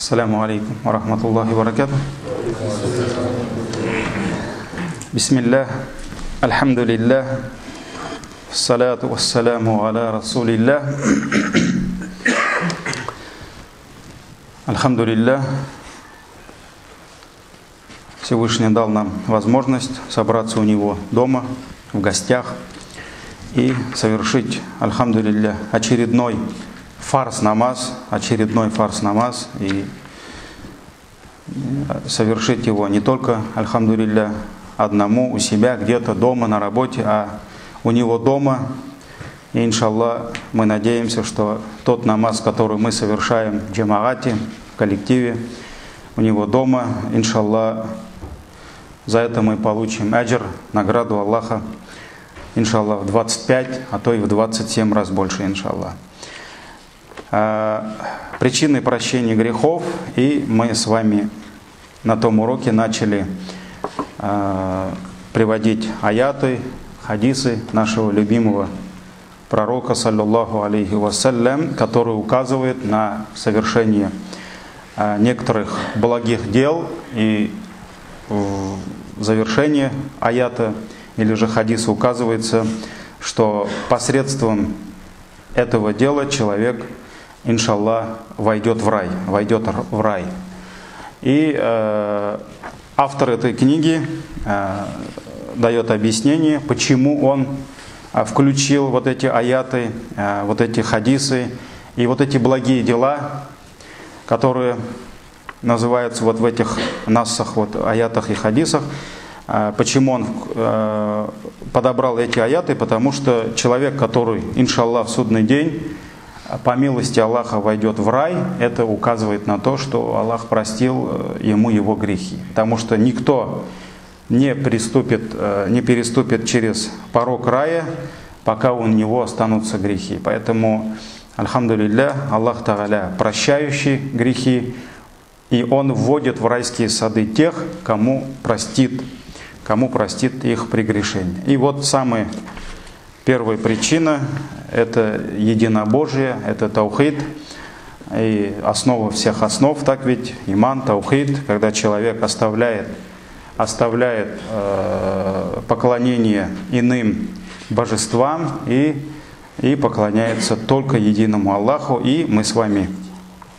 Ассаляму алейкум ва рахматуллахи ва баракатух. Бисмиллах, альхамдулиллах, салату вассаляму аля расулиллах. Альхамдулиллах. Всевышний дал нам возможность собраться у Него дома, в гостях и совершить, альхамдулиллах, очередной фарз-намаз и совершить его не только, альхамдулиллах, одному у себя, где-то дома, на работе, а у него дома. И, иншаллах, мы надеемся, что тот намаз, который мы совершаем в джамаате, в коллективе, у него дома, иншаллах, за это мы получим аджр, награду Аллаха, иншаллах, в 25, а то и в 27 раз больше, иншаллах. Причины прощения грехов, и мы с вами на том уроке начали приводить аяты, хадисы нашего любимого пророка, саллаллаху алейхи вассалям, который указывает на совершение некоторых благих дел, и в завершении аята или же хадиса указывается, что посредством этого дела человек, иншаллах, войдет в рай. И автор этой книги дает объяснение, почему он включил вот эти аяты, вот эти хадисы и вот эти благие дела, которые называются вот в этих нассах, вот аятах и хадисах. Почему он подобрал эти аяты? Потому что человек, который, иншаллах, в судный день по милости Аллаха войдет в рай, это указывает на то, что Аллах простил ему его грехи. Потому что никто не переступит через порог рая, пока у него останутся грехи. Поэтому, альхамдулиллах, Аллах Тааля прощающий грехи, и Он вводит в райские сады тех, кому простит их прегрешения. И вот самая первая причина — это единобожие, это таухид, и основа всех основ, так ведь, иман, таухид, когда человек оставляет поклонение иным божествам и поклоняется только единому Аллаху. И мы с вами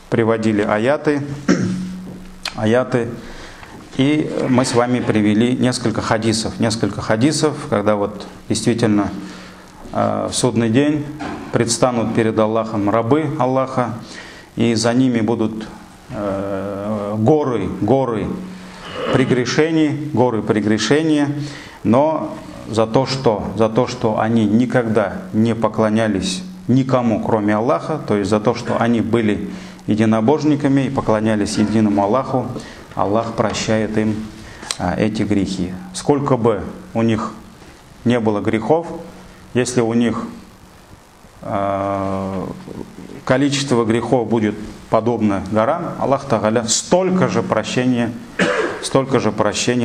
приводили аяты, и мы с вами привели несколько хадисов, когда вот действительно в судный день предстанут перед Аллахом рабы Аллаха, и за ними будут горы прегрешений, но за то, что они никогда не поклонялись никому, кроме Аллаха, то есть за то, что они были единобожниками и поклонялись единому Аллаху, Аллах прощает им эти грехи. Сколько бы у них не было грехов, если у них количество грехов будет подобно горам, Аллах Тааля столько же прощения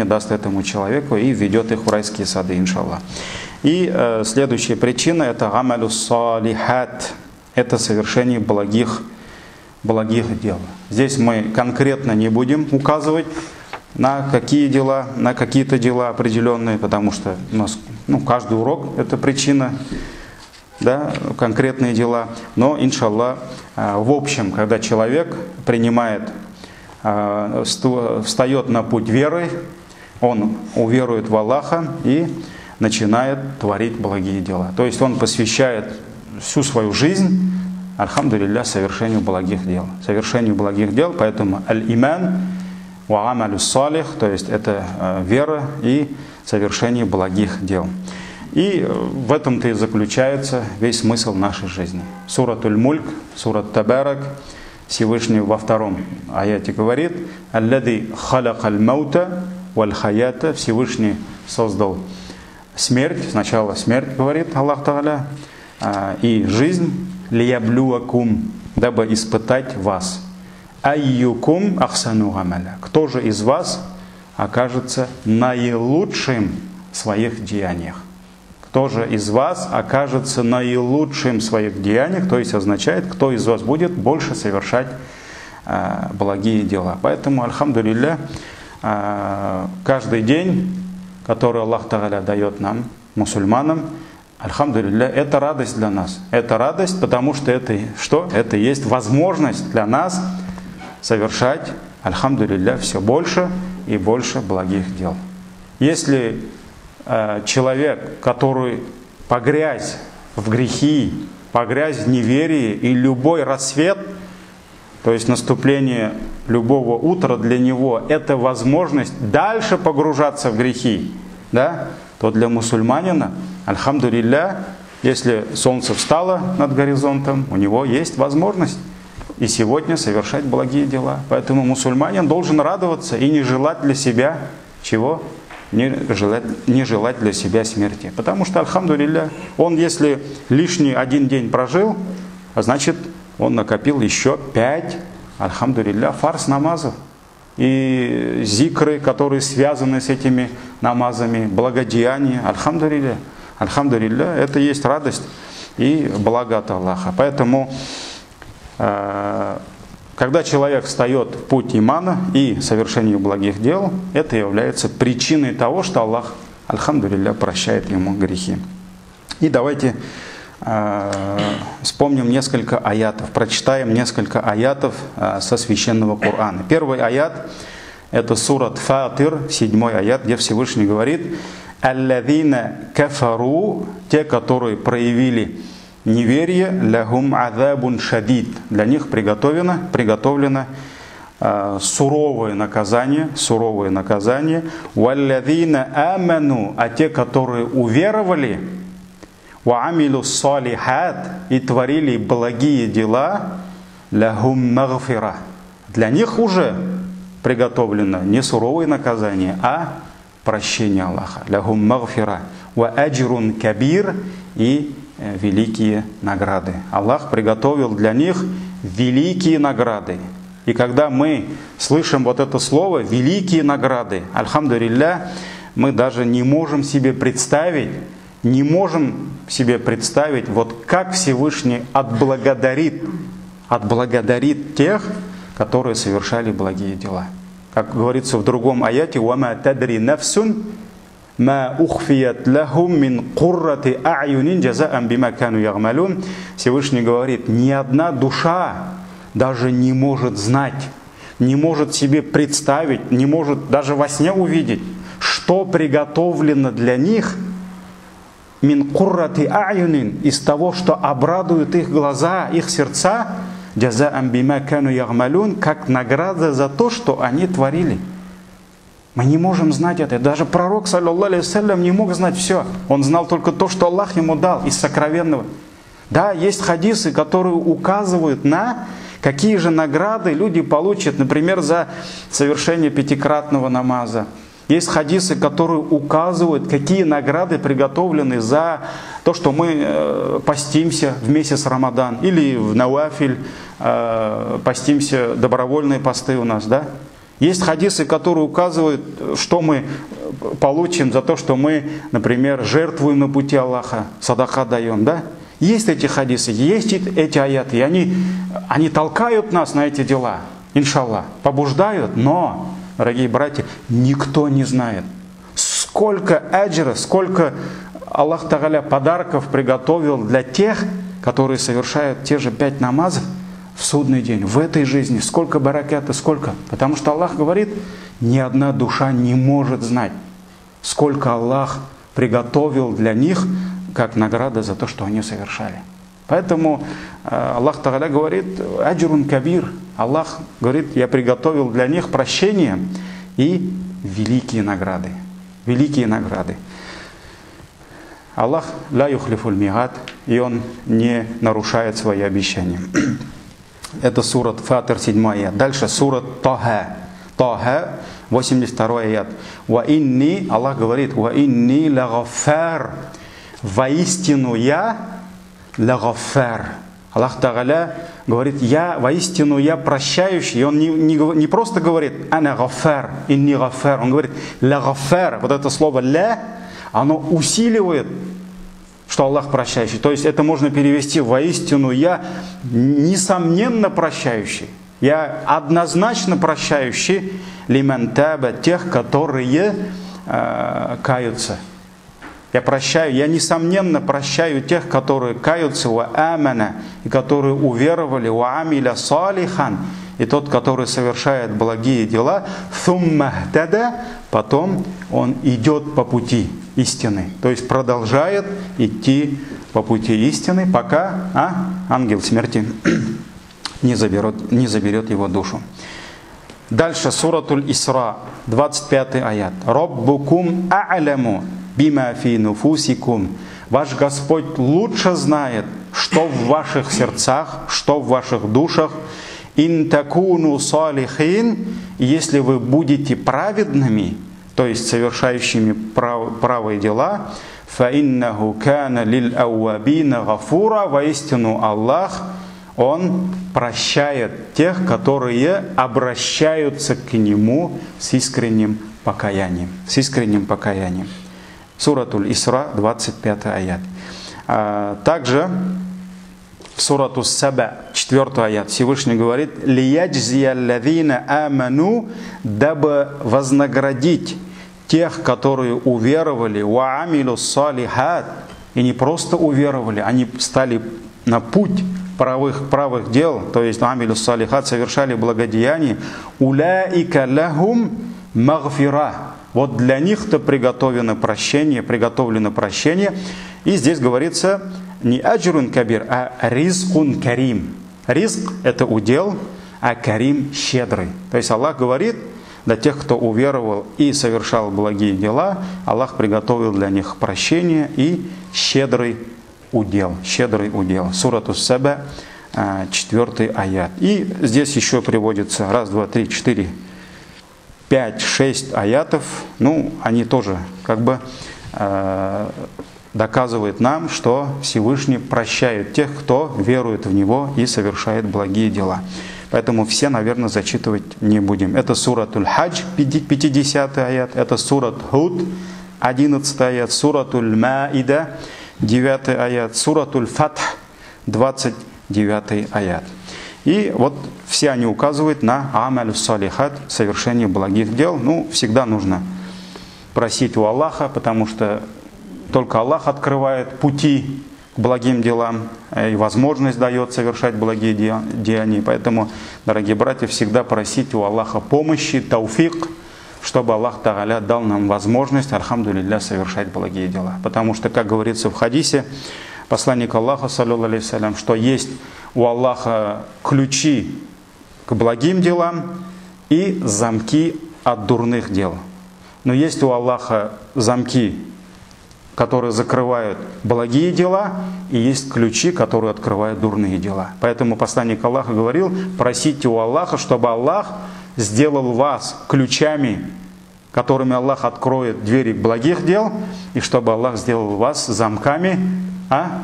даст этому человеку и ведет их в райские сады, иншаллах. И следующая причина — это амалю салихат, это совершение благих дел. Здесь мы конкретно не будем указывать на какие-то дела определенные, потому что у нас каждый урок — это причина, да, конкретные дела. Но, иншаллах, в общем, когда человек встает на путь веры, он уверует в Аллаха и начинает творить благие дела. То есть он посвящает всю свою жизнь, альхамдулиллах, совершению благих дел. Поэтому аль-иман ва амалю салих, то есть это вера и совершение благих дел. И в этом-то и заключается весь смысл нашей жизни. Суратуль Мульк, сурат Табарак, Всевышний во втором аяте говорит: «Аллади халакаль маута валь хаята», Всевышний создал смерть, сначала смерть, говорит Аллах Тааля, и жизнь, лияблюакум, дабы испытать вас. Айюкум ахсану амаля, кто же из вас окажется наилучшим в своих деяниях? Кто же из вас окажется наилучшим в своих деяниях, то есть означает, кто из вас будет больше совершать благие дела. Поэтому, альхамдулилля, каждый день, который Аллах Тааля дает нам, мусульманам, альхамдулилля, это радость для нас. Это радость, потому что это что? Это есть возможность для нас совершать, альхамдулилля, все больше и больше благих дел. Если человек, который погрязь в грехи, погрязь в неверии, и любой рассвет, то есть наступление любого утра для него, это возможность дальше погружаться в грехи, да, то для мусульманина, альхамдулилля, если солнце встало над горизонтом, у него есть возможность и сегодня совершать благие дела. Поэтому мусульманин должен радоваться и не желать для себя чего? Не желать для себя смерти. Потому что, альхамдулилля, он если лишний один день прожил, значит, он накопил еще 5, альхамдулилля, фарз намазов. И зикры, которые связаны с этими намазами, благодеяния, альхамдулилля. Альхамдулилля, это есть радость и благо от Аллаха. Поэтому, когда человек встает в путь имана и совершению благих дел, это является причиной того, что Аллах, альхамдулилля, прощает ему грехи. И давайте вспомним несколько аятов, прочитаем несколько аятов со священного Корана. Первый аят — это сурат Фатир, 7 аят, где Всевышний говорит: «Аллазина кафару», те, которые проявили неверие, «лахум азабун шадид», для них приготовлено суровое наказание, «валлазина аману», а те, которые уверовали, «ваамилу салихат», и творили благие дела, «лахум магфира», для них уже приготовлено не суровое наказание, а прощение Аллаха. «Лахум магфира ва аджрун кабир», и великие награды. Аллах приготовил для них великие награды. И когда мы слышим вот это слово «великие награды», альхамдулилля, мы даже не можем себе представить, вот как Всевышний отблагодарит тех, которые совершали благие дела. Как говорится в другом аяте: «Вама тадри нафсун ма ухфият лахум мин куррати а'юнин джаза'ан бима кану ягмалун». Всевышний говорит: ни одна душа даже не может знать, не может себе представить, не может даже во сне увидеть, что приготовлено для них мин куррати а'юнин, из того, что обрадует их глаза, их сердца, джаза'ан бима кану ягмалун, как награда за то, что они творили. Мы не можем знать это. Даже пророк, саллаллаху алейхи вассалям, не мог знать все. Он знал только то, что Аллах ему дал из сокровенного. Да, есть хадисы, которые указывают на какие же награды люди получат, например, за совершение 5-кратного намаза. Есть хадисы, которые указывают, какие награды приготовлены за то, что мы постимся в месяц Рамадан, или в Науафиль постимся, добровольные посты у нас, да? Есть хадисы, которые указывают, что мы получим за то, что мы, например, жертвуем на пути Аллаха, садака даем, да? Есть эти хадисы, есть эти аяты, и они толкают нас на эти дела, иншаллах, побуждают, но, дорогие братья, никто не знает, сколько аджра, сколько Аллах Тааля подарков приготовил для тех, которые совершают те же 5 намазов в судный день, в этой жизни, сколько бараката, сколько. Потому что Аллах говорит, ни одна душа не может знать, сколько Аллах приготовил для них, как награда за то, что они совершали. Поэтому Аллах Тааля говорит, аджрун кабир. Аллах говорит, я приготовил для них прощение и великие награды. Великие награды. Аллах ла юхлифуль мигат, и Он не нарушает свои обещания. Это сурат Фатир, 7 аят. Дальше сурат Таха. Таха, 82 аят. Ва инни, Аллах говорит, ва инни лагафар. Воистину я лагафар. Аллах Тааля говорит, воистину я прощающий. И Он не просто говорит ана гафар, инни гафар. Он говорит лагафар. Вот это слово ля, оно усиливает, что Аллах прощающий. То есть это можно перевести: воистину я несомненно прощающий. Я однозначно прощающий лиман таба, тех, которые каются. Я прощаю, я несомненно прощаю тех, которые каются, ва амана, и которые уверовали, ва амиля салихан, и тот, который совершает благие дела, сумма тада, потом он идет по пути истины, то есть продолжает идти по пути истины, пока ангел смерти не заберет его душу. Дальше суратуль Исра, 25 аят. Раббукум а'ляму бима фи нуфусикум. Ваш Господь лучше знает, что в ваших сердцах, что в ваших душах. Ин такуну салихин, если вы будете праведными, то есть совершающими правые дела, фа иннаху кана лил ауабина гафура, воистину Аллах, Он прощает тех, которые обращаются к Нему с искренним покаянием. С искренним покаянием. Суратуль Исра, 25 аят. Также в сурату Саба, 4 аят, Всевышний говорит: «Лияджзия аллазина аману», дабы вознаградить тех, которые уверовали, «ва амилу салихат», и не просто уверовали, они стали на путь правых дел, то есть амилю салихат, совершали благодеяния, уляика лахум магфира. Вот для них-то приготовлено прощение. И здесь говорится не аджрун кабир, а ризкун карим. Ризк – это удел, а карим – щедрый. То есть Аллах говорит, для тех, кто уверовал и совершал благие дела, Аллах приготовил для них прощение и щедрый удел. Сурату Саба, 4 аят. И здесь еще приводится 1, 2, 3, 4, 5, 6 аятов. Ну, они тоже как бы доказывают нам, что Всевышний прощает тех, кто верует в Него и совершает благие дела. Поэтому все, наверное, зачитывать не будем. Это суратуль Хадж, 50 аят. Это сурат Худ, 11 аят. Суратуль Маида, 9 аят. Суратуль Фатх, 29 аят. И вот все они указывают на амаль салихат, совершение благих дел. Ну, всегда нужно просить у Аллаха, потому что только Аллах открывает пути к благим делам и возможность дает совершать благие деяния. Поэтому, дорогие братья, всегда просите у Аллаха помощи, тауфик, чтобы Аллах Тааля дал нам возможность, альхамдулилля, совершать благие дела. Потому что, как говорится в хадисе, посланник Аллаха, саллаллаху алейхи ва саллям, что есть у Аллаха ключи к благим делам и замки от дурных дел. Но есть у Аллаха замки, которые закрывают благие дела, и есть ключи, которые открывают дурные дела. Поэтому посланник Аллаха говорил: просите у Аллаха, чтобы Аллах сделал вас ключами, которыми Аллах откроет двери благих дел, и чтобы Аллах сделал вас замками,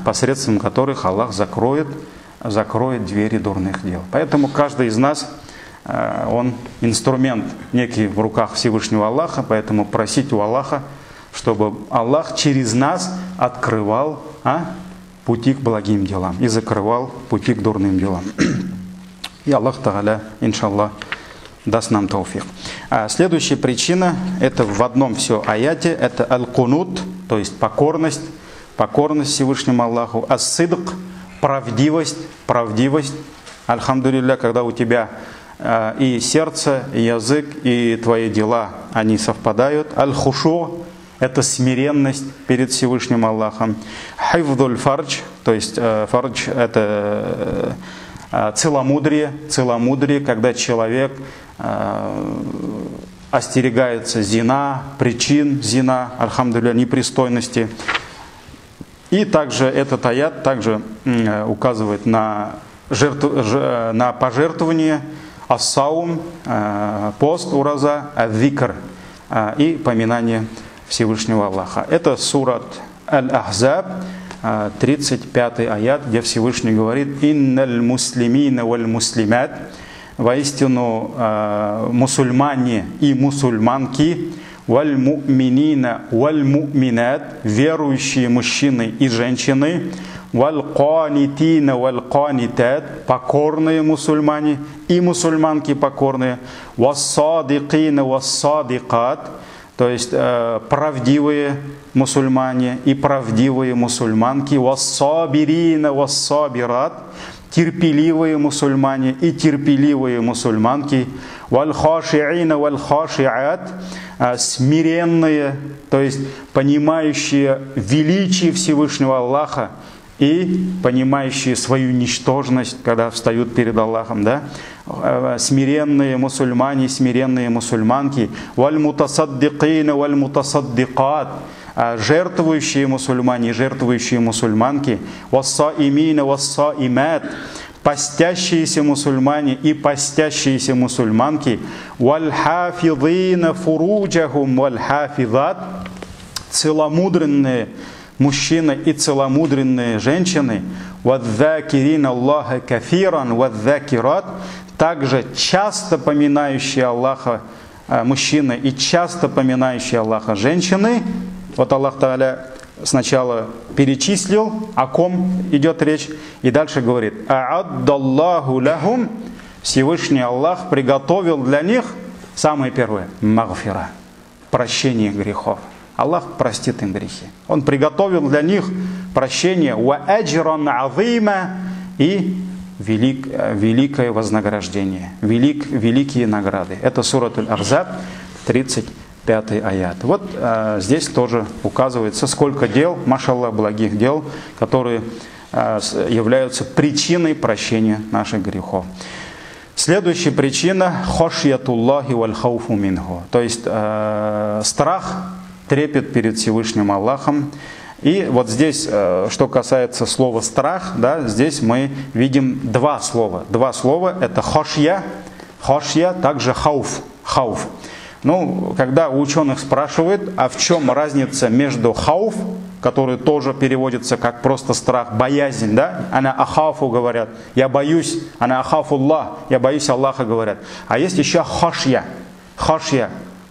посредством которых Аллах закроет двери дурных дел. Поэтому каждый из нас, он инструмент некий в руках Всевышнего Аллаха, поэтому просите у Аллаха, чтобы Аллах через нас открывал пути к благим делам и закрывал пути к дурным делам. И Аллах Тааля, иншаллах, даст нам тауфик. Следующая причина, это в одном все аяте, это аль-кунут, то есть покорность Всевышнему Аллаху, ас-сидк, правдивость. Альхамдулилля, когда у тебя и сердце, и язык, и твои дела, они совпадают. Аль-хушу, это смиренность перед Всевышним Аллахом. Хайфдуль фардж, то есть фардж это целомудрие, когда человек остерегается зина, причин зина, альхамдулилля, непристойности. И также этот аят также указывает на пожертвование, ас-саум, пост, ураза, ад-зикр и поминание Всевышнего Аллаха. Это сурат Аль-Ахзаб, 35 аят, где Всевышний говорит: «Инналь муслимина валь муслимат», воистину мусульмане и мусульманки, валь му'минина валь му'минат, верующие мужчины и женщины, валь-канитина валь-канитат, покорные мусульмане и мусульманки покорные, вассадикина вассадикат, то есть правдивые мусульмане и правдивые мусульманки, вассабирина вассабират, терпеливые мусульмане и терпеливые мусульманки, валь-хашиина валь-хашиат, смиренные, то есть понимающие величие Всевышнего Аллаха и понимающие свою ничтожность, когда встают перед Аллахом, да? Смиренные мусульмане, смиренные мусульманки, валь-мутасаддикина валь-мутасаддикат, жертвующие мусульмане и жертвующие мусульманки, вассаимина вассаимат, постящиеся мусульмане и постящиеся мусульманки, валь-хафидина фуруджахум валь-хафидат, целомудренные мужчины и целомудренные женщины, вадзакирин Аллаха кафиран вадзакират, также часто поминающие Аллаха мужчины и часто поминающие Аллаха женщины. Вот Аллах Тааля сначала перечислил, о ком идет речь, и дальше говорит: а'аддаллаху лахум, Всевышний Аллах приготовил для них самое первое — магфира, прощение грехов. Аллах простит им грехи. Он приготовил для них прощение ва аджран азима и великое вознаграждение, великие награды. Это сурат Аль-Ахзаб, 35-й аят. Вот здесь тоже указывается, сколько дел, машаллах, благих дел, которые являются причиной прощения наших грехов. Следующая причина — хошьятуллахи валь хауфу минху, то есть страх, трепет перед Всевышним Аллахом. И вот здесь, что касается слова «страх», да, здесь мы видим два слова. Два слова — это хошья, также хауф. Ну, когда у ученых спрашивают, а в чем разница между хауф, который тоже переводится как просто страх, боязнь, да? Ана ахафу говорят, я боюсь, ана ахафуллах, я боюсь Аллаха говорят. А есть еще хошья,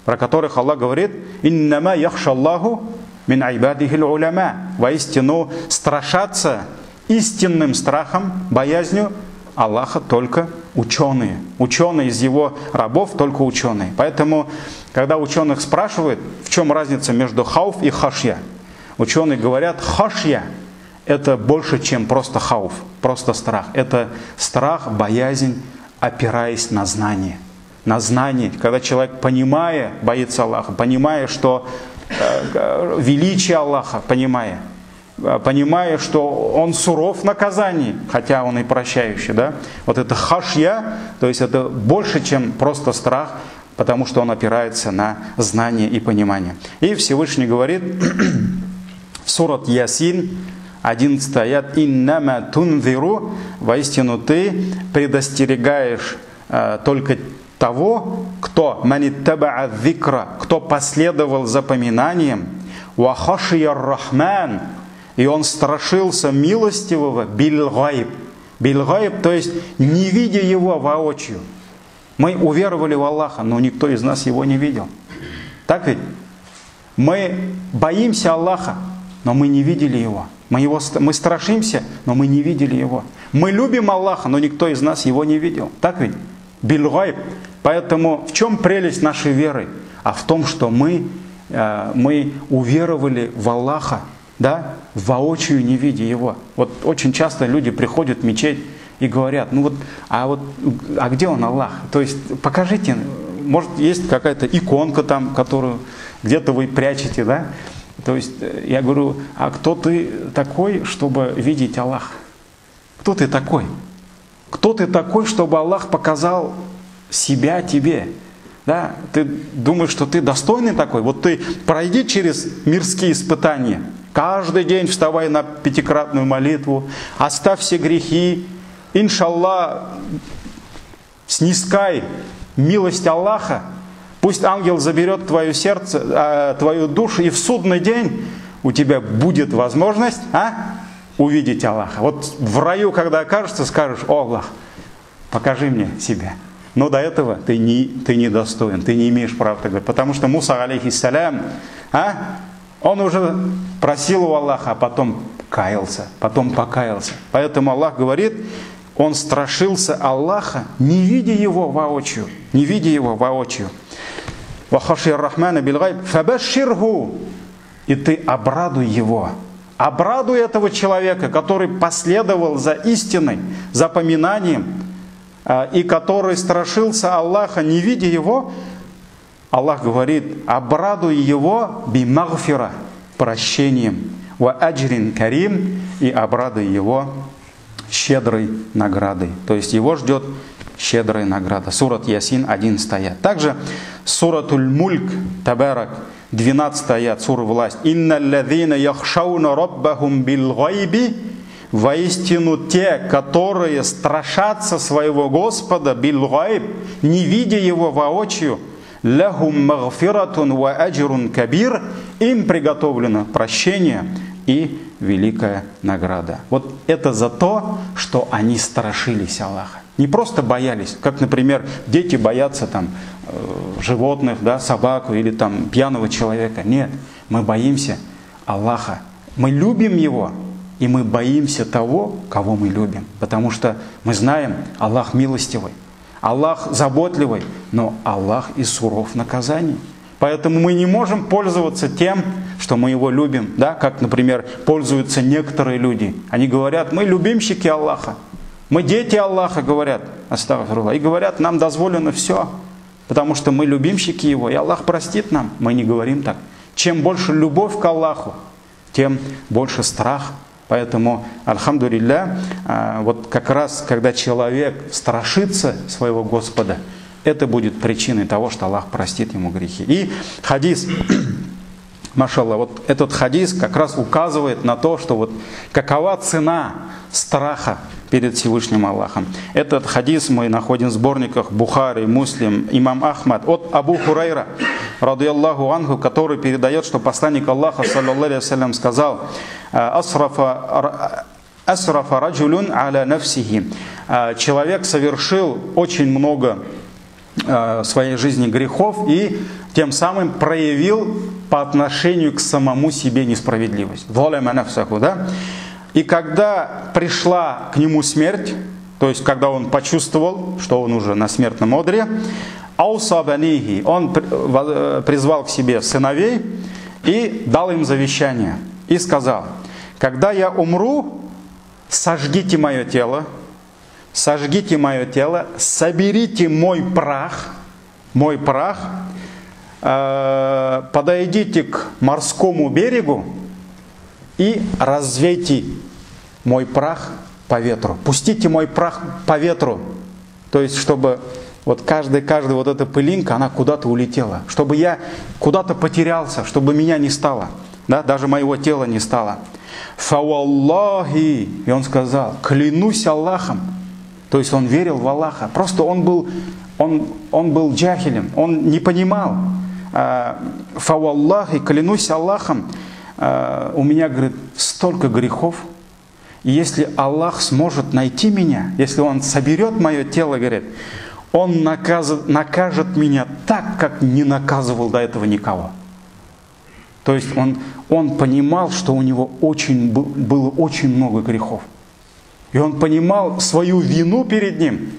про которых Аллах говорит: «Иннама яхшаллаху мин айбадихил уляма». Воистину страшатся истинным страхом, боязнью Аллаха только ученые. Ученые из его рабов только ученые. Поэтому, когда ученых спрашивают, в чем разница между хауф и хашья, ученые говорят: хашья — это больше, чем просто хауф, просто страх. Это страх, боязнь, опираясь на знание. На знание, когда человек, понимая, боится Аллаха, понимая, что величие Аллаха, понимая, что Он суров в наказании, хотя Он и прощающий, да? Вот это хашья, то есть это больше, чем просто страх, потому что он опирается на знание и понимание. И Всевышний говорит в сурат Ясин, 11 аят: «Иннама тунзиру», воистину ты предостерегаешь только того, кто маниттабаа зикра, кто последовал за поминанием, ва хашия рахман, и он страшился милостивого, биль-гайб, то есть не видя его воочию. Мы уверовали в Аллаха, но никто из нас его не видел. Так ведь? Мы боимся Аллаха, но мы не видели его. Мы страшимся, но мы не видели его. Мы любим Аллаха, но никто из нас его не видел. Так ведь? Биль-гайб. Поэтому в чем прелесть нашей веры? А в том, что мы уверовали в Аллаха, да, воочию не видя Его. Вот очень часто люди приходят в мечеть и говорят: а где Он, Аллах? То есть покажите, может есть какая-то иконка там, которую где-то вы прячете, да? То есть я говорю: а кто ты такой, чтобы видеть Аллаха? Кто ты такой? Кто ты такой, чтобы Аллах показал себя тебе? Да? Ты думаешь, что ты достойный такой? Вот ты пройди через мирские испытания. Каждый день вставай на пятикратную молитву. Оставь все грехи. Иншаллах, снискай милость Аллаха. Пусть ангел заберет твое сердце, твою душу, и в судный день у тебя будет возможность увидеть Аллаха. Вот в раю, когда окажешься, скажешь: «О, Аллах, покажи мне себя». Но до этого ты не достоин, ты не имеешь права так говорить. Потому что Муса, алейхиссалям, он уже просил у Аллаха, а потом каялся, потом покаялся. Поэтому Аллах говорит, он страшился Аллаха, не видя его воочию. Не видя его воочию. «Вахашир рахмана бильгайб фабашширху». И ты обрадуй его. Обрадуй этого человека, который последовал за истиной, за поминанием, и который страшился Аллаха, не видя его. Аллах говорит, обрадуй его бимагфира, прощением, ва аджрин карим, и обрадуй его щедрой наградой. То есть его ждет щедрая награда. Сурат Ясин, 11 аят. Также суратуль Мульк, Табарак, 12 аят, сура Власть. «Инна лазина яхшауна раббахум бил гайби». Воистину те, которые страшатся своего Господа, бил гайб, не видя его воочию, лахум магфиратун ва аджрун кабир, им приготовлено прощение и великая награда. Вот это за то, что они страшились Аллаха. Не просто боялись, как, например, дети боятся там, животных, да, собаку или там, пьяного человека. Нет, мы боимся Аллаха. Мы любим Его, и мы боимся того, кого мы любим. Потому что мы знаем, Аллах милостивый, Аллах заботливый, но Аллах и суров в наказании. Поэтому мы не можем пользоваться тем, что мы Его любим. Да? Как, например, пользуются некоторые люди. Они говорят, мы любимщики Аллаха. Мы дети Аллаха, говорят, астагфируллах, и говорят, нам дозволено все, потому что мы любимщики Его, и Аллах простит нам. Мы не говорим так. Чем больше любовь к Аллаху, тем больше страх. Поэтому, альхамдулилля, вот как раз, когда человек страшится своего Господа, это будет причиной того, что Аллах простит ему грехи. И хадис, машаллах, вот этот хадис как раз указывает на то, что вот какова цена страха перед Всевышним Аллахом. Этот хадис мы находим в сборниках Бухари, Муслим, имам Ахмад от Абу Хурайра, радийаллаху анху, который передает, что посланник Аллаха, саллаллаху алейхи ва саллям, сказал: «Асрафа раджулюн аля нафсихи». Человек совершил очень много в своей жизни грехов и тем самым проявил по отношению к самому себе несправедливость. Да? И когда пришла к нему смерть, то есть когда он почувствовал, что он уже на смертном одре, аусабанихи, он призвал к себе сыновей и дал им завещание. И сказал: когда я умру, сожгите мое тело, соберите мой прах, подойдите к морскому берегу и развейте мой прах по ветру. Пустите мой прах по ветру. То есть, чтобы вот каждая вот эта пылинка, она куда-то улетела. Чтобы я куда-то потерялся, чтобы меня не стало. Да? Даже моего тела не стало. Фаваллахи. И он сказал: клянусь Аллахом. То есть он верил в Аллаха. Просто он был джахилем. Он не понимал. Фаваллахи, клянусь Аллахом. У меня, говорит, столько грехов. И если Аллах сможет найти меня, если Он соберет мое тело, говорит, Он накажет меня так, как не наказывал до этого никого. То есть он понимал, что у него было очень много грехов. И он понимал свою вину перед Ним.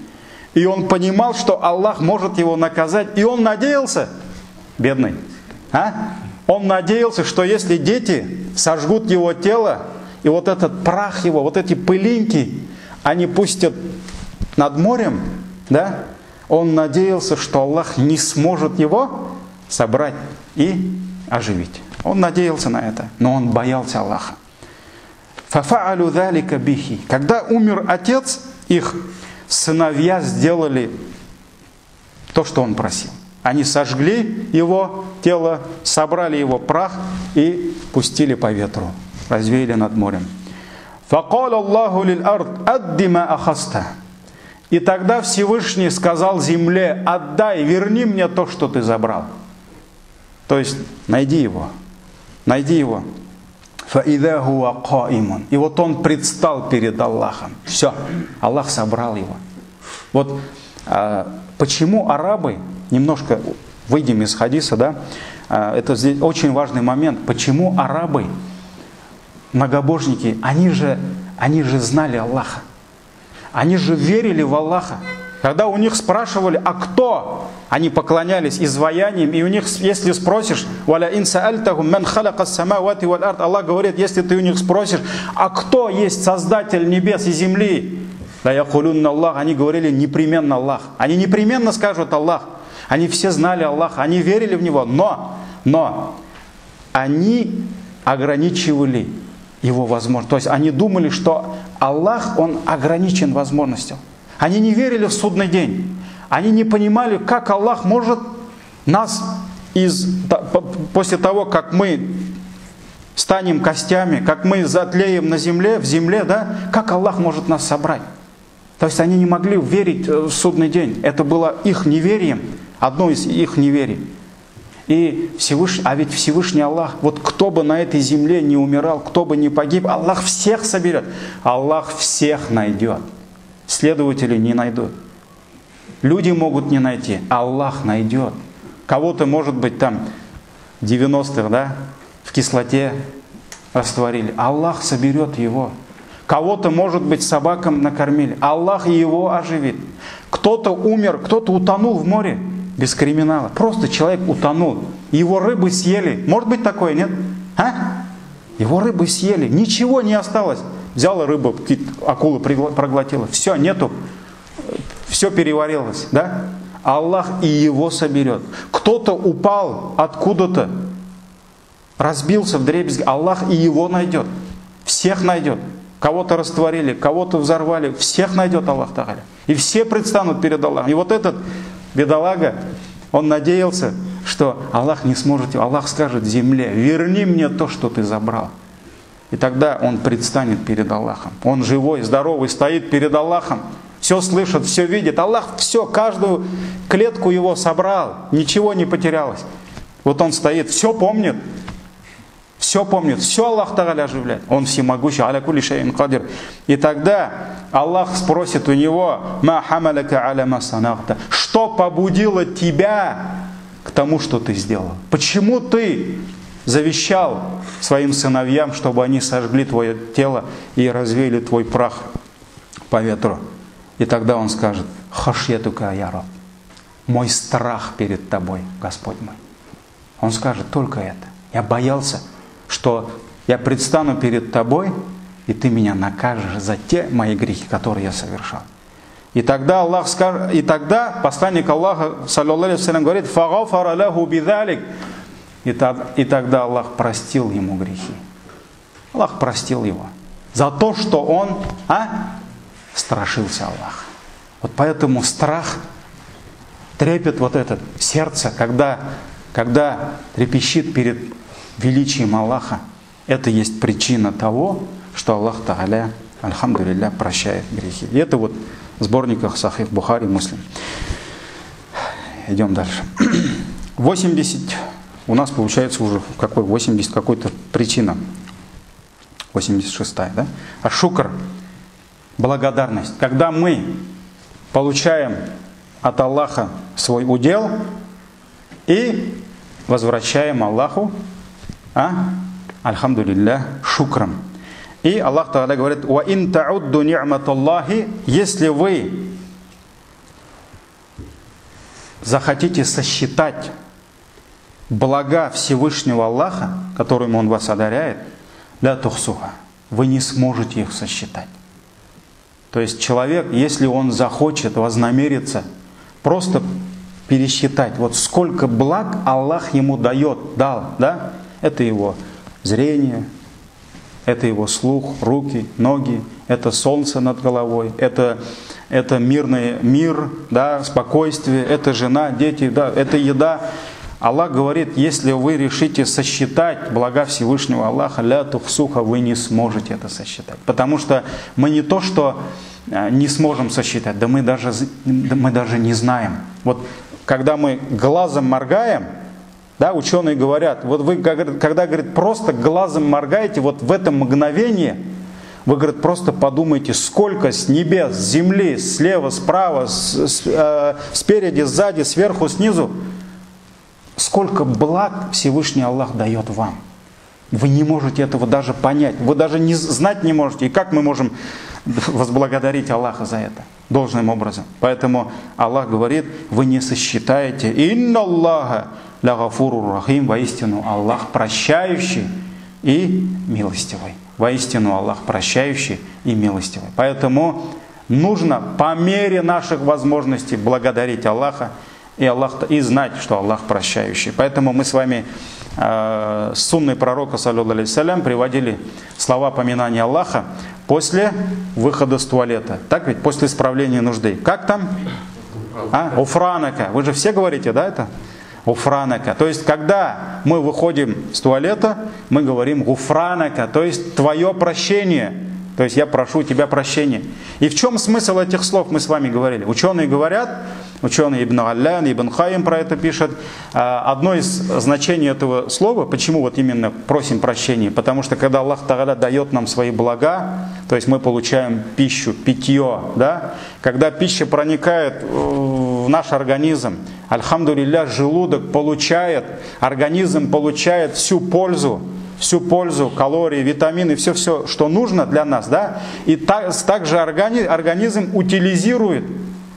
И он понимал, что Аллах может его наказать. И он надеялся, бедный, он надеялся, что если дети сожгут его тело, и вот этот прах его, вот эти пылинки, они пустят над морем, да? Он надеялся, что Аллах не сможет его собрать и оживить. Он надеялся на это, но он боялся Аллаха. Фафаалю залика бихи. Когда умер отец, их сыновья сделали то, что он просил. Они сожгли его тело, собрали его прах и пустили по ветру, развеяли над морем. Факаля Аллаху лил ард адди ма ахаста. И тогда Всевышний сказал земле: отдай, верни мне то, что ты забрал. То есть найди его. Фаида хуа каимун. И вот он предстал перед Аллахом. Все, Аллах собрал его. Вот почему арабы, немножко выйдем из хадиса, да, это здесь очень важный момент, почему арабы многобожники, они же знали Аллаха. Они же верили в Аллаха. Когда у них спрашивали, а кто? Они поклонялись изваяниям, и у них, если спросишь, Аллах говорит, если ты у них спросишь, а кто есть Создатель небес и земли? Они говорили непременно Аллах. Они непременно скажут Аллах. Они все знали Аллаха, они верили в Него, но они ограничивали Его возможности. То есть они думали, что Аллах, Он ограничен возможностью. Они не верили в судный день. Они не понимали, как Аллах может нас после того, как мы станем костями, как мы затлеем на земле, в земле, да, как Аллах может нас собрать. То есть они не могли верить в судный день. Это было их неверием, одно из их неверий. И а ведь Всевышний Аллах, вот кто бы на этой земле не умирал, кто бы не погиб, Аллах всех соберет. Аллах всех найдет. Следователи не найдут. Люди могут не найти, Аллах найдет. Кого-то, может быть, там 90-х, да, в кислоте растворили. Аллах соберет его. Кого-то, может быть, собакам накормили. Аллах его оживит. Кто-то умер, кто-то утонул в море без криминала. Просто человек утонул. Его рыбы съели. Может быть такое, нет? А? Его рыбы съели. Ничего не осталось. Взяла рыбу, акула проглотила. Все, нету. Все переварилось. Да? Аллах и его соберет. Кто-то упал откуда-то, разбился вдребезги. Аллах и его найдет. Всех найдет. Кого-то растворили, кого-то взорвали. Всех найдет Аллах Тааля. И все предстанут перед Аллахом. И вот этот бедолага, он надеялся, что Аллах не сможет. Аллах скажет земле: верни мне то, что ты забрал. И тогда он предстанет перед Аллахом. Он живой, здоровый, стоит перед Аллахом. Все слышит, все видит. Аллах все, каждую клетку его собрал. Ничего не потерялось. Вот он стоит, все помнит. Все помнит. Все Аллах Тааля оживляет. Он всемогущий. Аля кулли шайин кадир. И тогда Аллах спросит у него: ма хамалака аля ма санахта. Что побудило тебя к тому, что ты сделал? Почему ты завещал своим сыновьям, чтобы они сожгли твое тело и развеяли твой прах по ветру? И тогда он скажет: хашьятука я раб. Мой страх перед тобой, Господь мой. Он скажет только это. Я боялся, что я предстану перед тобой, и ты меня накажешь за те мои грехи, которые я совершал. И тогда Аллах скажет, и тогда посланник Аллаха, саллаллаху алейхи ва саллям, говорит: фагафара лаху бидалик. И тогда Аллах простил ему грехи. Аллах простил его за то, что он страшился Аллаха. Вот поэтому страх, трепет вот этот сердце, когда трепещит перед величием Аллаха, это есть причина того, что Аллах Тааля, альхамдулилля, прощает грехи. И это вот в сборниках Сахих Бухари, Муслим. Идем дальше. 80, у нас получается уже какой 80 какой-то причина. 86-я, да? А шукр, благодарность. Когда мы получаем от Аллаха свой удел и возвращаем Аллаху, альхамдулилля, шукрам. И Аллах Тааля говорит: «Ва ин таудду ни'маталлахи», если вы захотите сосчитать блага Всевышнего Аллаха, которым Он вас одаряет, ля тухсуха, вы не сможете их сосчитать. То есть человек, если он захочет, вознамерится просто пересчитать, вот сколько благ Аллах ему дал, да? Это его зрение, это его слух, руки, ноги, это солнце над головой, это мирный мир, да, спокойствие, это жена, дети, да, это еда. Аллах говорит: если вы решите сосчитать блага Всевышнего Аллаха, ля тухсуха, вы не сможете это сосчитать. Потому что мы не то, что не сможем сосчитать, да мы даже не знаем. Вот когда мы глазом моргаем, да, ученые говорят, вот вы, когда, говорит, просто глазом моргаете, вот в это мгновение, вы, говорит, просто подумайте, сколько с небес, с земли, слева, справа, спереди, сзади, сверху, снизу, сколько благ Всевышний Аллах дает вам. Вы не можете этого даже понять, вы даже знать не можете. И как мы можем возблагодарить Аллаха за это должным образом? Поэтому Аллах говорит, вы не сосчитаете. Инна Аллаха ля гафурур рахим, воистину Аллах прощающий и милостивый. Воистину Аллах прощающий и милостивый. Поэтому нужно по мере наших возможностей благодарить Аллаха и знать, что Аллах прощающий. Поэтому мы с вами с сунной пророка, саллаллаху алейхи салям, приводили слова поминания Аллаха после выхода с туалета. Так ведь? После исправления нужды. Как там? Уфранака. Вы же все говорите, да, это? Уфранака. То есть, когда мы выходим с туалета, мы говорим гуфранака, то есть твое прощение. То есть я прошу у тебя прощения. И в чем смысл этих слов, мы с вами говорили. Ученые говорят, ученый Ибн Аллян, Ибн Хайм про это пишет. Одно из значений этого слова, почему вот именно просим прощения, потому что когда Аллах Тааля дает нам свои блага, то есть мы получаем пищу, питье, да? Когда пища проникает в наш организм, альхамдулилля, желудок получает, организм получает всю пользу, калории, витамины, все, что нужно для нас, да? И также организм утилизирует,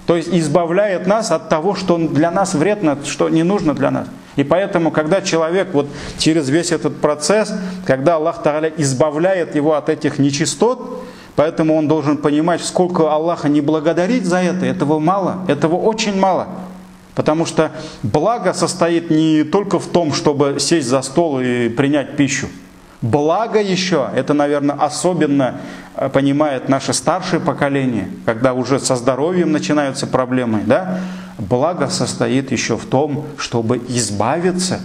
то есть избавляет нас от того, что для нас вредно, что не нужно для нас. И поэтому, когда человек вот через весь этот процесс, когда Аллах Тааля избавляет его от этих нечистот, поэтому он должен понимать, сколько Аллаха не благодарить за это, этого мало, этого очень мало. Потому что благо состоит не только в том, чтобы сесть за стол и принять пищу. Благо еще, это, наверное, особенно понимает наше старшее поколение, когда уже со здоровьем начинаются проблемы. Да? Благо состоит еще в том, чтобы избавиться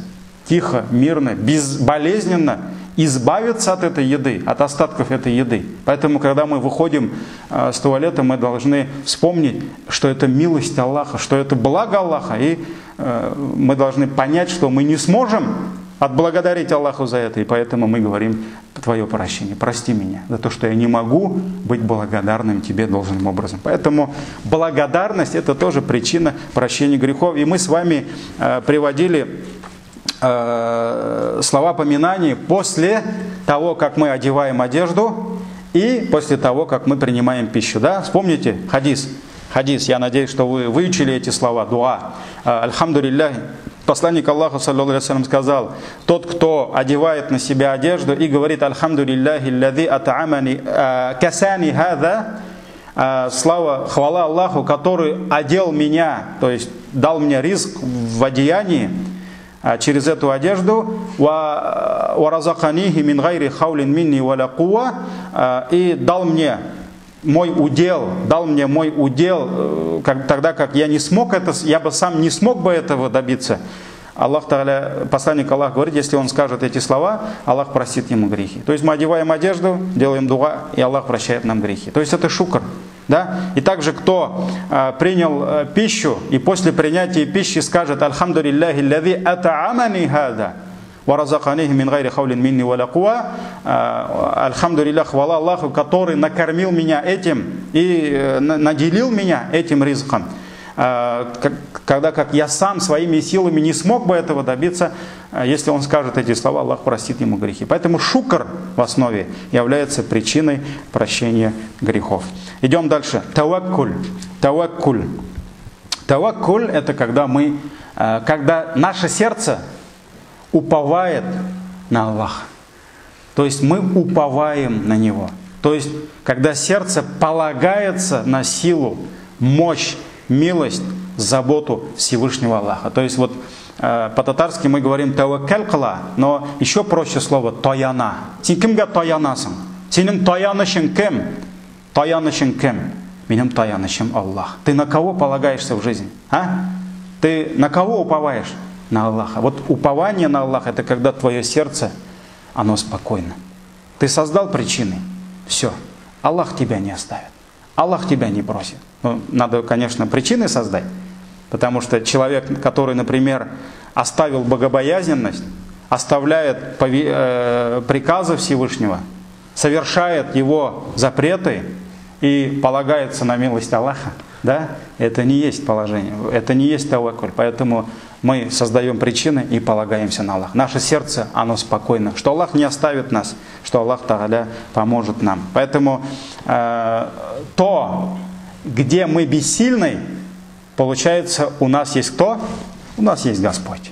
тихо, мирно, безболезненно, избавиться от этой еды, от остатков этой еды. Поэтому, когда мы выходим с туалета, мы должны вспомнить, что это милость Аллаха, что это благо Аллаха, и мы должны понять, что мы не сможем отблагодарить Аллаху за это, и поэтому мы говорим: твое прощение, прости меня за то, что я не могу быть благодарным тебе должным образом. Поэтому благодарность — это тоже причина прощения грехов. И мы с вами приводили слова поминания после того, как мы одеваем одежду и после того, как мы принимаем пищу. Да? Вспомните хадис. Хадис, я надеюсь, что вы выучили эти слова, дуа. Альхамдулиллах, посланник Аллаха, саллаллаху алейхи вассалям, сказал: тот, кто одевает на себя одежду и говорит: Альхамдулиллахи аллази ат'амани касани хаза, слава, хвала Аллаху, который одел меня, то есть дал мне ризк в одеянии, через эту одежду, и дал мне мой удел, тогда как я не смог это, я бы сам не смог бы этого добиться. Аллах Тааля, посланник Аллаха говорит, если он скажет эти слова, Аллах простит ему грехи. То есть мы одеваем одежду, делаем дуа, и Аллах прощает нам грехи. То есть это шукр. Да? И также, кто принял пищу и после принятия пищи скажет: Альхамдулиллахи аллази ат'амани хаза ва разаканихи мин гайри хаулин минни ва ла куа. Альхамдулиллах, хвала Аллаху, который накормил меня этим и наделил меня этим ризком. Когда как я сам своими силами не смог бы этого добиться, если он скажет эти слова, Аллах простит ему грехи. Поэтому шукр в основе является причиной прощения грехов. Идем дальше. Таваккуль. Таваккуль. Таваккуль — это когда наше сердце уповает на Аллаха. То есть мы уповаем на Него. То есть когда сердце полагается на силу, мощь, милость, заботу Всевышнего Аллаха. То есть вот по-татарски мы говорим таваккал кыла, но еще проще слово тояна. Сен кимге тоянасың? Сенің тоянышың кем? Тоянышың кем? Менің тоянышым Аллах. Ты на кого полагаешься в жизни? Ты на кого уповаешь? На Аллаха. Вот упование на Аллаха — это когда твое сердце, оно спокойно. Ты создал причины, все, Аллах тебя не оставит. Аллах тебя не бросит. Надо, конечно, причины создать, потому что человек, который, например, оставил богобоязненность, оставляет приказы Всевышнего, совершает его запреты и полагается на милость Аллаха, да, это не есть положение, это не есть таваккуль. Поэтому мы создаем причины и полагаемся на Аллах. Наше сердце, оно спокойно, что Аллах не оставит нас, что Аллах Тааля поможет нам. Поэтому то, где мы бессильны, получается, у нас есть кто? У нас есть Господь.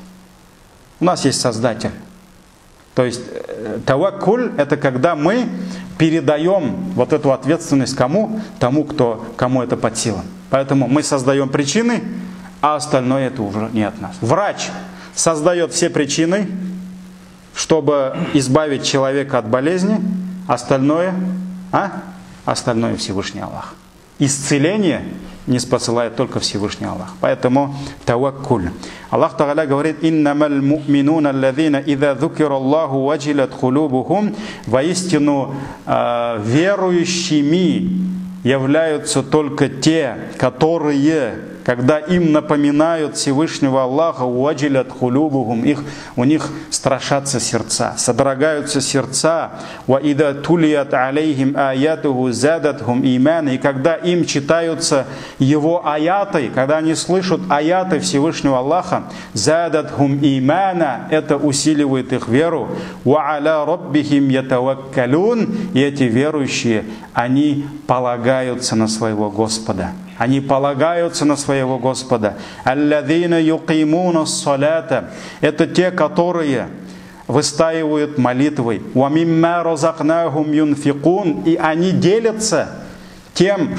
У нас есть Создатель. То есть таваккуль — это когда мы передаем вот эту ответственность кому? Тому, кому это под силам. Поэтому мы создаем причины, а остальное это уже не от нас. Врач создает все причины, чтобы избавить человека от болезни, остальное Всевышний Аллах. Исцеление не спосылает только Всевышний Аллах. Поэтому таваккуль. Аллах Тааля говорит: «Иннамаль му'минуна аллазина идза зукира Аллаху важилат кулубухум». Воистину верующими являются только те, которые, когда им напоминают Всевышнего Аллаха, уаджилят хулюбухум, у них страшатся сердца, содрогаются сердца, ва ида тулият алейхим аятуху задатхум иман, и когда им читаются его аяты, когда они слышат аяты Всевышнего Аллаха, задатхум имана, это усиливает их веру, ва аля раббихим ятаваккалун, и эти верующие, они полагаются на своего Господа. Они полагаются на своего Господа. Аллазина юқимуна ссалата. Это те, которые выстаивают молитвой. Ва мимма разакнахум юнфикун. И они делятся чем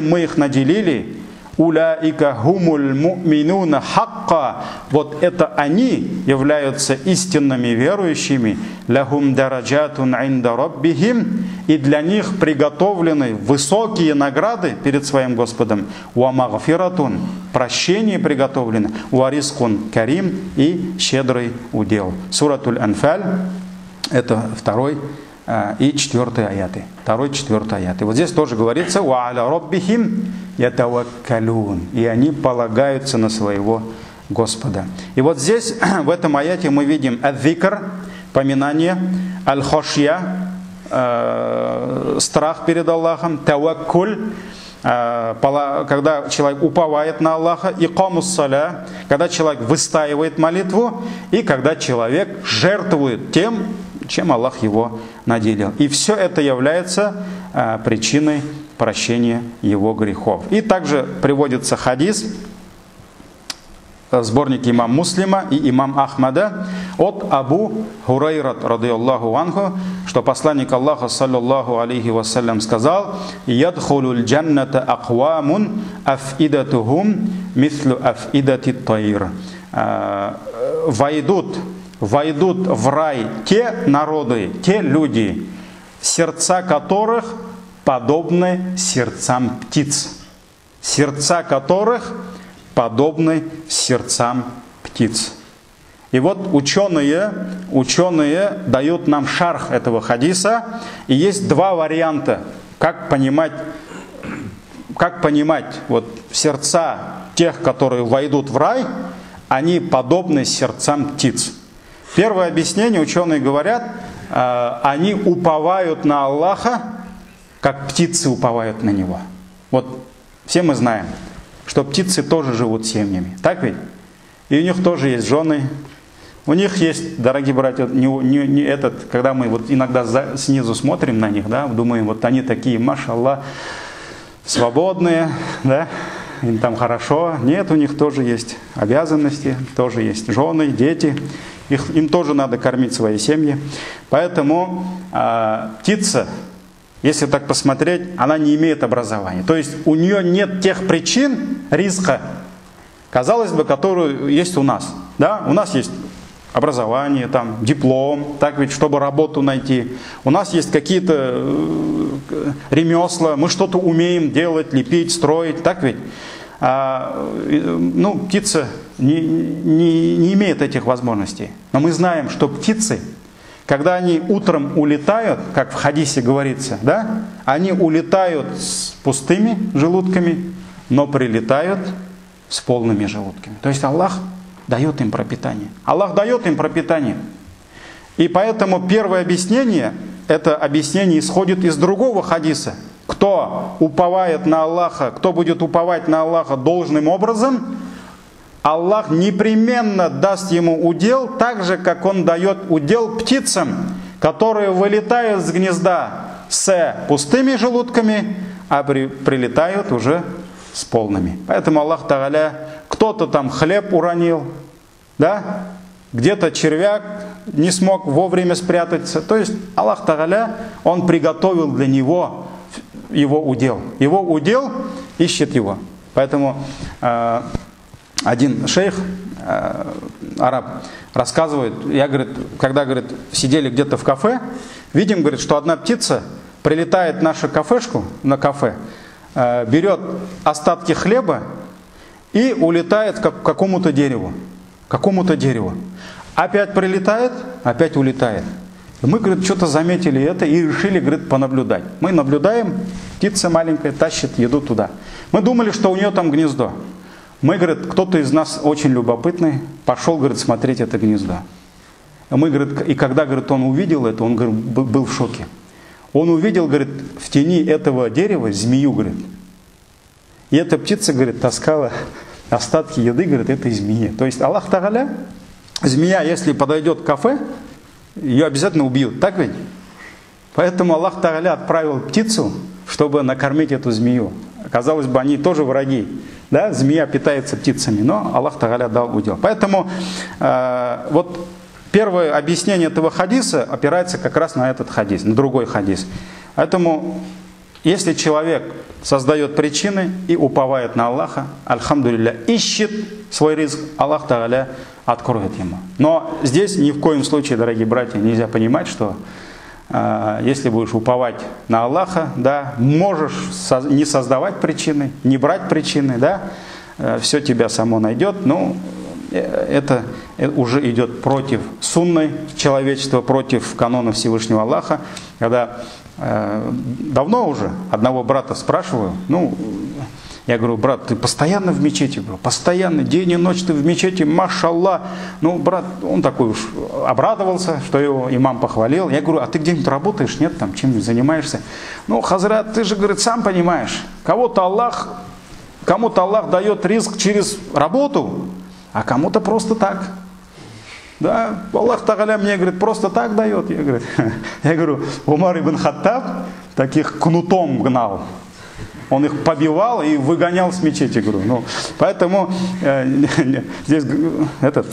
мы их наделили. Уляика хумуль му'минуна хакка. Вот это они являются истинными верующими. Лахум дараджатун инда раббихим. И для них приготовлены высокие награды перед своим Господом. Ва магфиратун. Прощение приготовлено. Ва рискун карим. И щедрый удел. Суратуль Анфаль. Это 2 и 4 аяты. 2 и 4 аяты. Вот здесь тоже говорится: «Ва аля раббихим ятаваккалун». И они полагаются на своего Господа. И вот здесь, в этом аяте, мы видим ад-зикр, поминание, аль-хошья, страх перед Аллахом, таваккуль, когда человек уповает на Аллаха, икамус саля, когда человек выстаивает молитву, и когда человек жертвует тем, чем Аллах его наделил. И все это является причиной прощения его грехов. И также приводится хадис в сборнике имам Муслима и имам Ахмада от Абу Хурайрат радийаллаху анху, что посланник Аллаха саллаллаху алейхи вассалям сказал: «Ядхулуль джанната аквамун афидатухум мислу афидати тайр». Войдут в рай те народы, те люди, сердца которых подобны сердцам птиц. Сердца которых подобны сердцам птиц. И вот ученые дают нам шарх этого хадиса. И есть 2 варианта, как понимать вот сердца тех, которые войдут в рай, они подобны сердцам птиц. Первое объяснение, ученые говорят, они уповают на Аллаха, как птицы уповают на Него. Вот все мы знаем, что птицы тоже живут семьями, так ведь? И у них тоже есть жены, у них есть, дорогие братья, когда мы вот иногда снизу смотрим на них, да, думаем, вот они такие, машаллах, свободные, да, им там хорошо. Нет, у них тоже есть обязанности, тоже есть жены, дети. Им тоже надо кормить свои семьи. Поэтому птица, если так посмотреть, она не имеет образования. То есть у нее нет тех причин ризка, казалось бы, которые есть у нас. Да? У нас есть образование, там, диплом, так ведь, чтобы работу найти. У нас есть какие-то ремесла, мы что-то умеем делать, лепить, строить, так ведь? Птица не имеет этих возможностей. Но мы знаем, что птицы, когда они утром улетают, как в хадисе говорится, да, они улетают с пустыми желудками, но прилетают с полными желудками. То есть Аллах дает им пропитание. Аллах дает им пропитание. И поэтому первое объяснение, это объяснение исходит из другого хадиса. Кто уповает на Аллаха, кто будет уповать на Аллаха должным образом, Аллах непременно даст ему удел, так же, как Он дает удел птицам, которые вылетают с гнезда с пустыми желудками, а прилетают уже с полными. Поэтому Аллах Тааля, кто-то там хлеб уронил, да? Где-то червяк не смог вовремя спрятаться. То есть Аллах Тааля, Он приготовил для него его удел. Его удел ищет его. Поэтому один шейх, араб, рассказывает, когда, говорит, сидели где-то в кафе, видим, говорит, что одна птица прилетает в нашу кафешку, на кафе, берет остатки хлеба и улетает к какому-то дереву. Опять прилетает, опять улетает. И мы, говорит, что-то заметили это и решили, говорит, понаблюдать. Мы наблюдаем, птица маленькая тащит еду туда. Мы думали, что у нее там гнездо. Мы, говорит, кто-то из нас очень любопытный, пошел, говорит, смотреть это гнездо. Мы, говорит, и когда, говорит, он увидел это, он, говорит, был в шоке. Он увидел, говорит, в тени этого дерева змею, говорит. И эта птица, говорит, таскала остатки еды, говорит, этой змеи. То есть Аллах Тааля, змея, если подойдет к кафе, ее обязательно убьют, так ведь? Поэтому Аллах Тааля отправил птицу, чтобы накормить эту змею. Казалось бы, они тоже враги. Да? Змея питается птицами, но Аллах Тааля дал удел. Поэтому вот первое объяснение этого хадиса опирается как раз на этот хадис, на другой хадис. Поэтому, если человек создает причины и уповает на Аллаха, альхамдулилля, ищет свой ризк, Аллах Тааля откроет ему. Но здесь ни в коем случае, дорогие братья, нельзя понимать, что если будешь уповать на Аллаха, да, можешь не создавать причины, не брать причины, да, все тебя само найдет. Ну, это уже идет против сунны человечества, против канона Всевышнего Аллаха. Когда давно уже одного брата спрашиваю, ну, я говорю, брат, ты постоянно в мечети? Говорю, постоянно, день и ночь ты в мечети, машаллах. Ну, брат, он такой уж обрадовался, что его имам похвалил. Я говорю, а ты где-нибудь работаешь? Нет, там, чем-нибудь занимаешься? Ну, хазрат, ты же, говорит, сам понимаешь, кому-то Аллах дает ризк через работу, а кому-то просто так. Да, Аллах Тааля мне, говорит, просто так дает. Я говорю, Умар ибн Хаттаб таких кнутом гнал. Он их побивал и выгонял с мечети, говорю. Ну, поэтому здесь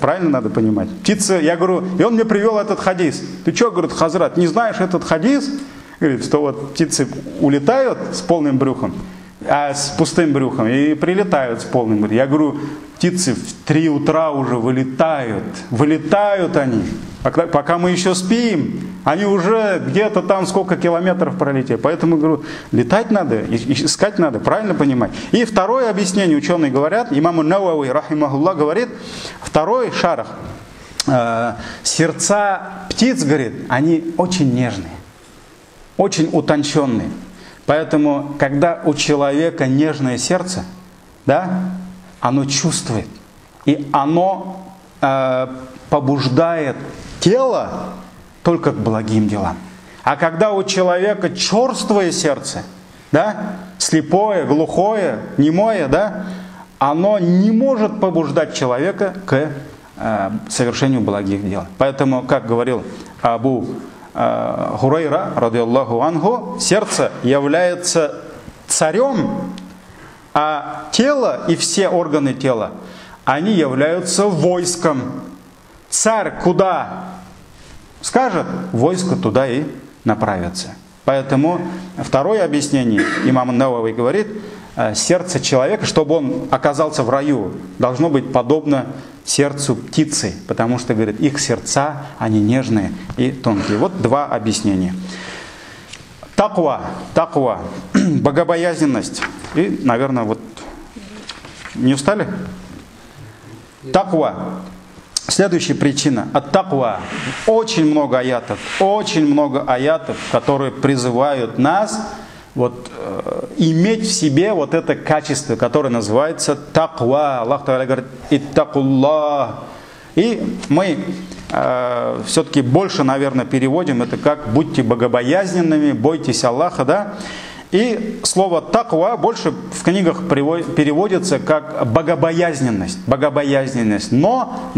правильно надо понимать. Птица, я говорю, и он мне привел этот хадис. Ты что, говорит, хазрат, не знаешь этот хадис? Говорит, что вот птицы улетают с полным брюхом, а с пустым брюхом и прилетают с полным брюхом. Я говорю, птицы в 3 утра уже вылетают они. Пока мы еще спим, они уже где-то там сколько километров пролетели. Поэтому, говорю, летать надо, искать надо, правильно понимать. И второе объяснение, ученые говорят, имам Науави, рахимахуллах, говорит, второй шарах, сердца птиц, говорит, они очень нежные, очень утонченные. Поэтому, когда у человека нежное сердце, да, оно чувствует, и оно побуждает тело только к благим делам. А когда у человека черствое сердце, да, слепое, глухое, немое, да, оно не может побуждать человека к совершению благих дел. Поэтому, как говорил Абу Хурайра, радиаллаху анху, сердце является царем, а тело и все органы тела, они являются войском. Царь куда скажет, войско туда и направится. Поэтому второе объяснение, имам Науави говорит, сердце человека, чтобы он оказался в раю, должно быть подобно сердцу птицы, потому что, говорит, их сердца, они нежные и тонкие. Вот два объяснения. Таква, богобоязненность. И, наверное, вот не устали? Таква. Следующая причина. Ат-таква. Очень много аятов, которые призывают нас вот, иметь в себе вот это качество, которое называется таква. Аллах Тааля говорит, иттакуллах. И мы все-таки больше, наверное, переводим это как будьте богобоязненными, бойтесь Аллаха, да? И слово таква больше в книгах переводится как богобоязненность. Богобоязненность. Но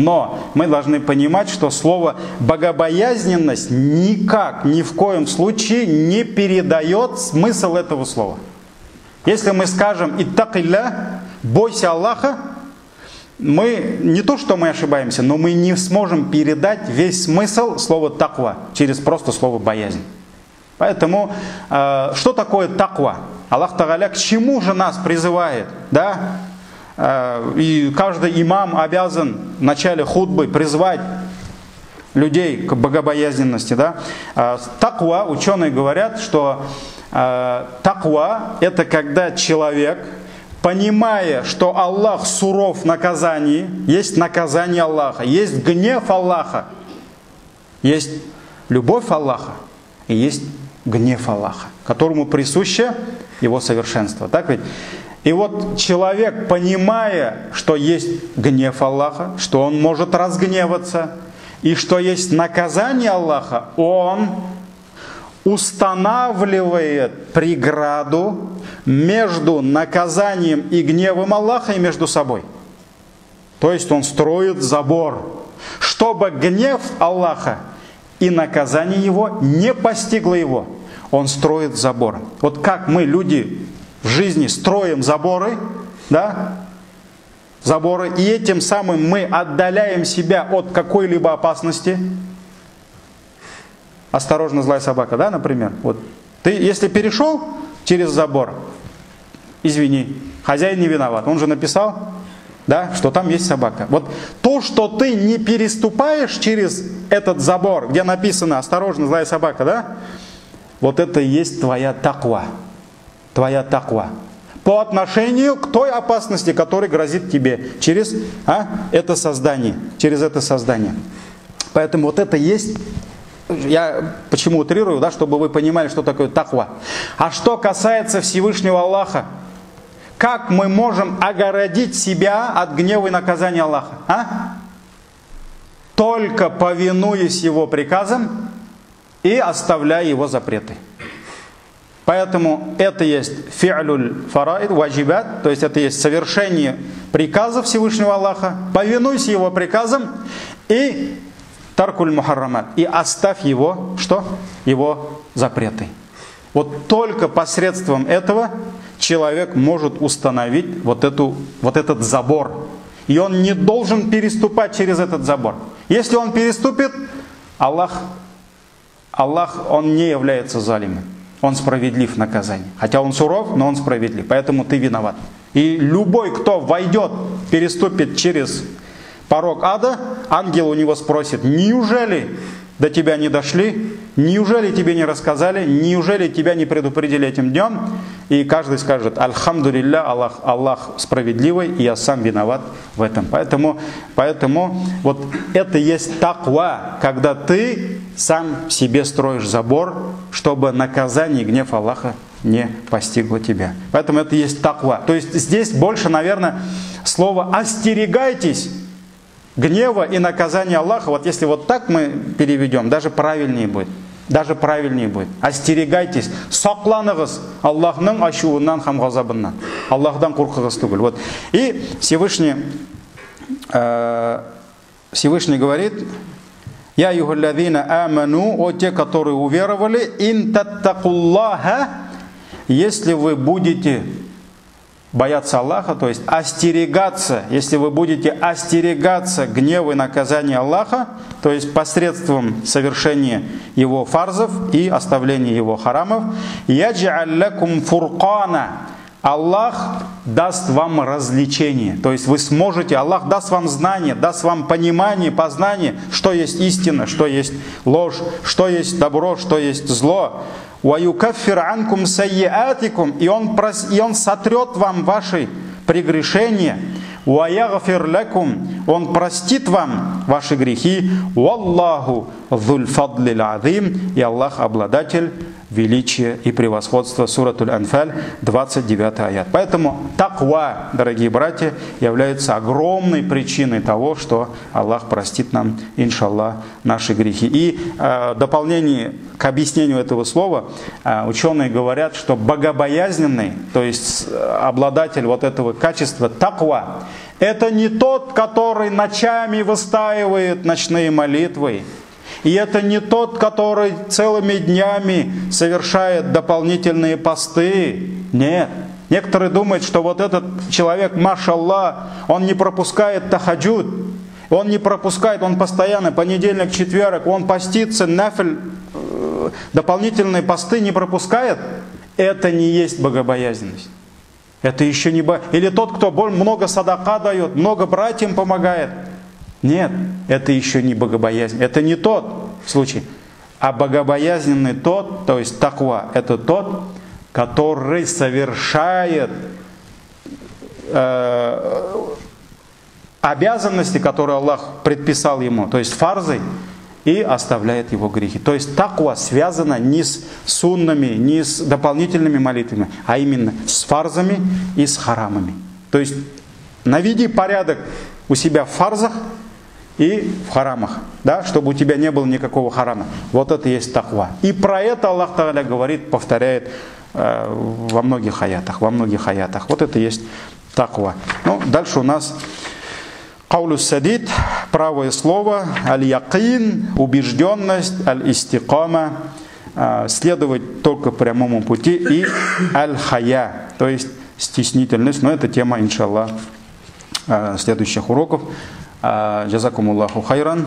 мы должны понимать, что слово богобоязненность никак, ни в коем случае не передает смысл этого слова. Если мы скажем «иттакилля», «бойся Аллаха», мы не то, что мы ошибаемся, но мы не сможем передать весь смысл слова «таква» через просто слово «боязнь». Поэтому, что такое таква? Аллах Тааля к чему же нас призывает? Да? И каждый имам обязан в начале хутбы призвать людей к богобоязненности. Да? Таква, ученые говорят, что таква – это когда человек, понимая, что Аллах суров в наказании, есть наказание Аллаха, есть гнев Аллаха, есть любовь Аллаха и есть гнев Аллаха, которому присуще его совершенство. Так ведь? И вот человек, понимая, что есть гнев Аллаха, что он может разгневаться, и что есть наказание Аллаха, он устанавливает преграду между наказанием и гневом Аллаха и между собой. То есть он строит забор, чтобы гнев Аллаха и наказание его не постигло его. Он строит забор. Вот как мы, люди, в жизни строим заборы, да? Заборы, и этим самым мы отдаляем себя от какой-либо опасности. Осторожно, злая собака, да, например? Вот ты, если перешел через забор, извини, хозяин не виноват. Он же написал, да, что там есть собака. Вот то, что ты не переступаешь через этот забор, где написано «осторожно, злая собака», да, вот это и есть твоя таква. Твоя таква. По отношению к той опасности, которая грозит тебе через это создание. Через это создание. Поэтому вот это есть... Я почему утрирую, да, чтобы вы понимали, что такое таква. А что касается Всевышнего Аллаха, как мы можем огородить себя от гнева и наказания Аллаха? Только повинуясь Его приказам и оставляя Его запреты. Поэтому это есть фи'люль фараид, ваджибат, то есть это есть совершение приказов Всевышнего Аллаха, повинуйся Его приказам и таркуль мухаррамат, и оставь Его, что? Его запреты. Вот только посредством этого человек может установить вот этот забор. И он не должен переступать через этот забор. Если он переступит, Аллах, он не является залимом. Он справедлив в наказании. Хотя он суров, но он справедлив. Поэтому ты виноват. И любой, кто войдет, переступит через порог ада, ангел у него спросит: неужели до тебя не дошли? Неужели тебе не рассказали? Неужели тебя не предупредили этим днем? И каждый скажет: альхамдулилля, Аллах справедливый, и я сам виноват в этом. Поэтому вот это есть таква, когда ты сам себе строишь забор, чтобы наказание и гнев Аллаха не постигло тебя. Поэтому это есть таква. То есть здесь больше, наверное, слово «остерегайтесь» гнева и наказания Аллаха, вот если вот так мы переведем, даже правильнее будет. Даже правильнее будет. Остерегайтесь. Сакланығыз Аллахның ашуынан һәм газабынан. Аллахдан куркыгыз түгел. Вот. И Всевышний говорит: Я юхаллазина аману, о те, которые уверовали, ин таттакуллаха, если вы будете бояться Аллаха, то есть остерегаться, если вы будете остерегаться гнева и наказания Аллаха, то есть посредством совершения Его фарзов и оставления Его харамов, ядж'аль лакум фуркана, Аллах даст вам развлечение, то есть вы сможете, Аллах даст вам знание, даст вам понимание, познание, что есть истина, что есть ложь, что есть добро, что есть зло. وَيُكَفِّرْ عَنْكُمْ سَيِّئَاتِكُمْ, и он сотрет вам ваши прегрешения. وَيَغْفِرْ لَكُمْ, он простит вам ваши грехи. وَاللَّهُ ذُو الْفَضْلِ الْعَظِيمِ, и Аллах обладатель величие и превосходство. Суратуль Анфаль, 29 аят. Поэтому таква, дорогие братья, является огромной причиной того, что Аллах простит нам, иншаллах, наши грехи. И в дополнение к объяснению этого слова, ученые говорят, что богобоязненный, то есть обладатель вот этого качества таква, это не тот, который ночами выстаивает ночные молитвы. И это не тот, который целыми днями совершает дополнительные посты. Нет. Некоторые думают, что вот этот человек, машаллах, он не пропускает тахаджуд. Он не пропускает, он постоянно, понедельник, четверг, он постится, нафиль, дополнительные посты не пропускает. Это не есть богобоязненность. Это еще не... Или тот, кто много садака дает, много братьям помогает. Нет, это еще не богобоязнь. Это не тот случай. А богобоязненный тот, то есть таква, это тот, который совершает обязанности, которые Аллах предписал ему, то есть фарзы, и оставляет его грехи. То есть таква связана не с суннами, не с дополнительными молитвами, а именно с фарзами и с харамами. То есть наведи порядок у себя в фарзах и в харамах, да, чтобы у тебя не было никакого харама. Вот это и есть таква. И про это Аллах Тааля говорит, повторяет во многих аятах, Вот это и есть таква. Ну, дальше у нас каулю садид, правое слово, аль-якин, убежденность, аль-истикама, следовать только прямому пути, и аль-хая, то есть стеснительность. Но это тема, иншаллах, следующих уроков. Джазакумуллаху хайран.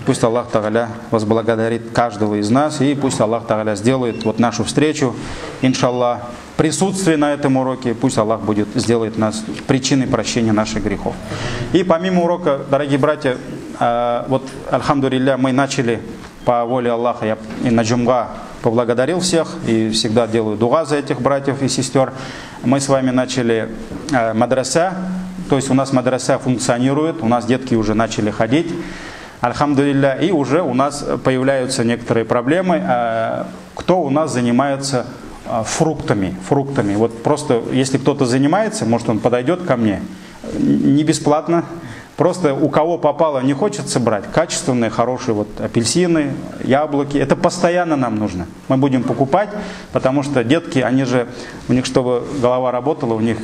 Пусть Аллах Тааля возблагодарит каждого из нас, и пусть Аллах Тааля сделает вот нашу встречу, иншаллах, присутствие на этом уроке, пусть Аллах сделает нас причиной прощения наших грехов. И помимо урока, дорогие братья, вот, альхамдулилля, мы начали по воле Аллаха, я и на джумга поблагодарил всех, и всегда делаю дуа за этих братьев и сестер. Мы с вами начали мадраса, то есть у нас мадраса функционирует, у нас детки уже начали ходить, альхамдулилля, и уже у нас появляются некоторые проблемы. Кто у нас занимается фруктами. Вот просто, если кто-то занимается, может, он подойдет ко мне, не бесплатно. Просто у кого попало, не хочется брать, качественные, хорошие вот апельсины, яблоки. Это постоянно нам нужно. Мы будем покупать, потому что детки, они же, у них, чтобы голова работала, у них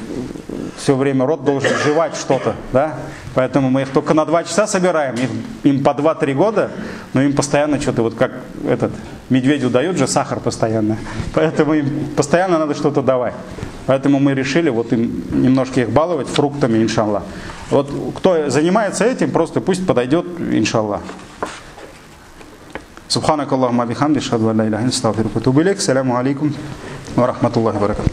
все время рот должен жевать что-то, да? Поэтому мы их только на 2 часа собираем, им по 2-3 года, но им постоянно что-то, вот как этот медведю дают же сахар постоянно, поэтому им постоянно надо что-то давать. Поэтому мы решили вот им немножко их баловать фруктами, иншаллах. Вот кто занимается этим, просто пусть подойдет, иншаллах. Субханак Аллахумма бихамди, ашхаду ан ла иляха илля анта, астагфирука ва атубу илейк. Ассаляму алейкум ва рахматуллахи ва баракатух.